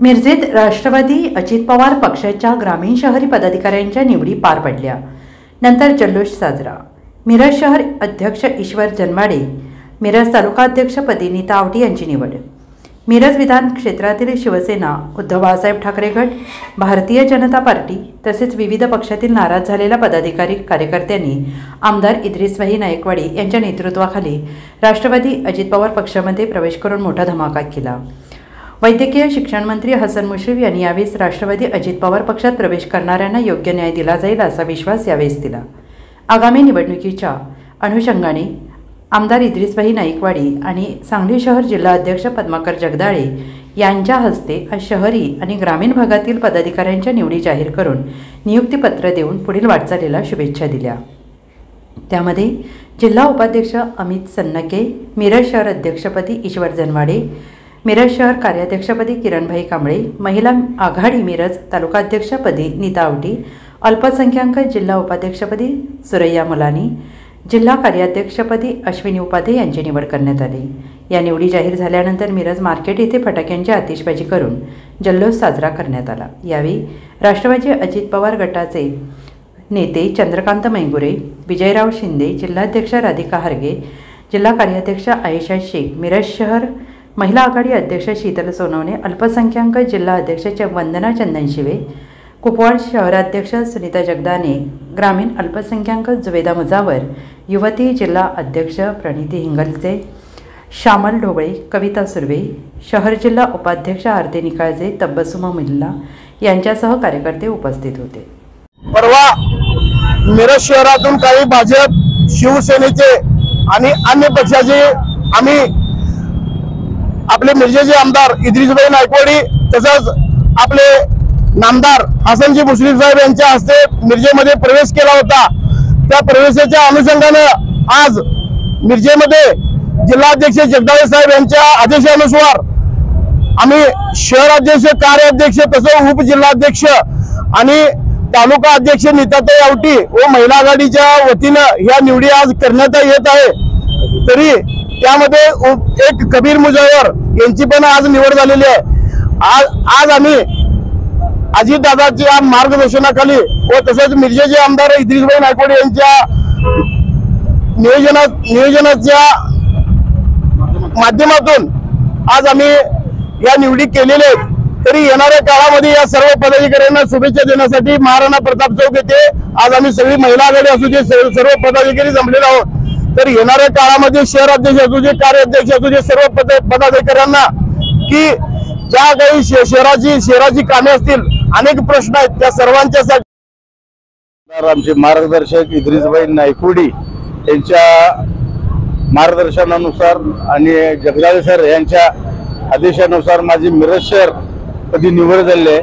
मिरजेत राष्ट्रवादी अजित पवार पक्षाच्या ग्रामीण शहरी पदाधिकाऱ्यांच्या निवडी पार पडल्या। नंतर जल्लोष साजरा। मिरज शहर अध्यक्ष ईश्वर जनवाडे, मिरज तालुका अध्यक्षपदी नीता आवटी यांची निवड। मिरज विधान क्षेत्रातील शिवसेना, उद्धव बाळासाहेब ठाकरे गट, भारतीय जनता पार्टी तसेच विविध पक्षातील नाराज झालेल्या पदाधिकारी कार्यकर्त्यांनी आमदार इद्रिस भाई नायकवाडी यांच्या नेतृत्वाखाली राष्ट्रवादी अजित पवार पक्षामध्ये प्रवेश करून मोठा धमाका केला। वैद्यकीय शिक्षण मंत्री हसन मुश्रीफ यांनी यावेळी राष्ट्रवादी अजित पवार पक्षात प्रवेश करणाऱ्यांना योग्य न्याय दिला जाईल असा विश्वास यावेळी दिला। आगामी निवडणुकीच्या अनुषंगाने आमदार इद्रिस भाई नायकवाडी आणि सांगली शहर जिल्हा अध्यक्ष पद्माकर जगदाळे यांच्या हस्ते आज शहरी आणि ग्रामीण भागातील पदाधिकाऱ्यांच्या निवडी जाहीर करून नियुक्तीपत्र देऊन पुढील वाटचालीला शुभेच्छा दिल्या। त्यामध्ये जिल्हा उपाध्यक्ष अमित सन्नके, मिरज शहर अध्यक्षपदी ईश्वर जनवाडे, मिरज शहर कार्याध्यक्षपदी किरणभाई कांबळे, महिला आघाडी मिरज तालुका अध्यक्षपदी नीता आवटी, अल्पसंख्याक जिल्हा उपाध्यक्षपदी सुरैया मुलानी, जिल्हा कार्याध्यक्षपदी अश्विनी उपाध्ये यांची निवड करण्यात आली। या निवडी जाहीर झाल्यानंतर मिरज मार्केट येथे फटाक्यांची आतिषबाजी करून जल्लोष साजरा करण्यात आला। यावेळी राष्ट्रवादी अजित पवार गटाचे नेते चंद्रकांत मैंगुरे, विजयराव शिंदे, जिल्हाध्यक्ष राधिका हरगे, जिल्हा कार्याध्यक्ष आयशा शेख, मिरज शहर महिला आघाडी अध्यक्ष शीतल सोनवणे, अल्पसंख्याक जिल्हा अध्यक्ष वंदना चंदनशिवे, कुपवाड शहराध्यक्ष सुनीता जगदाने, ग्रामीण अल्पसंख्याक जुवेदा मुजावर, युवती जिल्हा अध्यक्ष प्रणिती हिंगलचे, श्यामल ढोबळे, कविता सुर्वे, शहर जिल्हा उपाध्यक्ष आरती निकाळजे, तब्बसुमा मिल्ला यांच्यासह कार्यकर्ते उपस्थित होते। परवा मिरज शहरातून काही भाजप, शिवसेनेचे आणि अन्य पक्षाचे आम्ही आपले मिरजेचे आमदार इद्रिस भाई नायकवाडी तसंच आपले नामदार हसनजी मुश्रीफ साहेब यांच्या हस्ते मिरजेमध्ये प्रवेश केला होता। त्या प्रवेशाच्या अनुषंगाने आज मिरजेमध्ये जिल्हाध्यक्ष जगदाळे साहेब यांच्या आदेशानुसार आम्ही शहराध्यक्ष, कार्याध्यक्ष तसंच उपजिल्हाध्यक्ष आणि तालुका अध्यक्ष नीताताई आवटी व महिला आघाडीच्या वतीनं ह्या निवडी आज करण्यात येत आहे। तरी त्यामध्ये एक कबीर मुजावर यांची पण आज निवड झालेली आहे। आज आम्ही अजितदादाच्या मार्गदर्शनाखाली व तसेच मिरजेचे आमदार इद्रिस भाई नायकवाडी यांच्या नियोजनाच्या माध्यमातून आज आम्ही या निवडी केलेल्या आहेत। तरी येणाऱ्या काळामध्ये या सर्व पदाधिकाऱ्यांना शुभेच्छा देण्यासाठी महाराणा प्रताप चौक येथे आज आम्ही सगळी महिला आघाडी असू दे सर्व पदाधिकारी जमलेले आहोत। तर येणाऱ्या काळामध्ये शहर अध्यक्ष असू दे, कार्याध्यक्ष असू दे, सर्व पदाधिकाऱ्यांना की ज्या काही शहराची कामे असतील, अनेक प्रश्न आहेत, त्या सर्वांच्यासाठी आमचे मार्गदर्शक इद्रिस भाई नायकवाडी यांच्या मार्गदर्शनानुसार आणि जगदाळे सर यांच्या आदेशानुसार माझी मिरज शहर पदी निवड झाली आहे।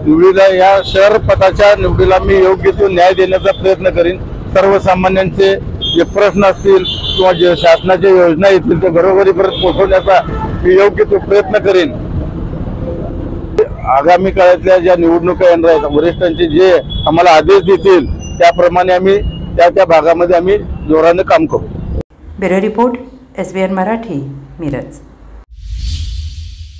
निवडीला या शहर पदाच्या निवडीला मी योग्य तो न्याय देण्याचा प्रयत्न करीन। सर्वसामान्यांचे जे प्रश्न असतील किंवा जे शासनाच्या योजना येतील ते घरोघरीपर्यंत पोहोचवण्याचा मी योग्य तो प्रयत्न करीन। आगामी काळातल्या ज्या निवडणुका येणार आहेत, वरिष्ठांचे जे आम्हाला आदेश देतील त्याप्रमाणे आम्ही त्या भागामध्ये आम्ही जोराने काम करू। Bureau report, SBN Marathi, Miraj.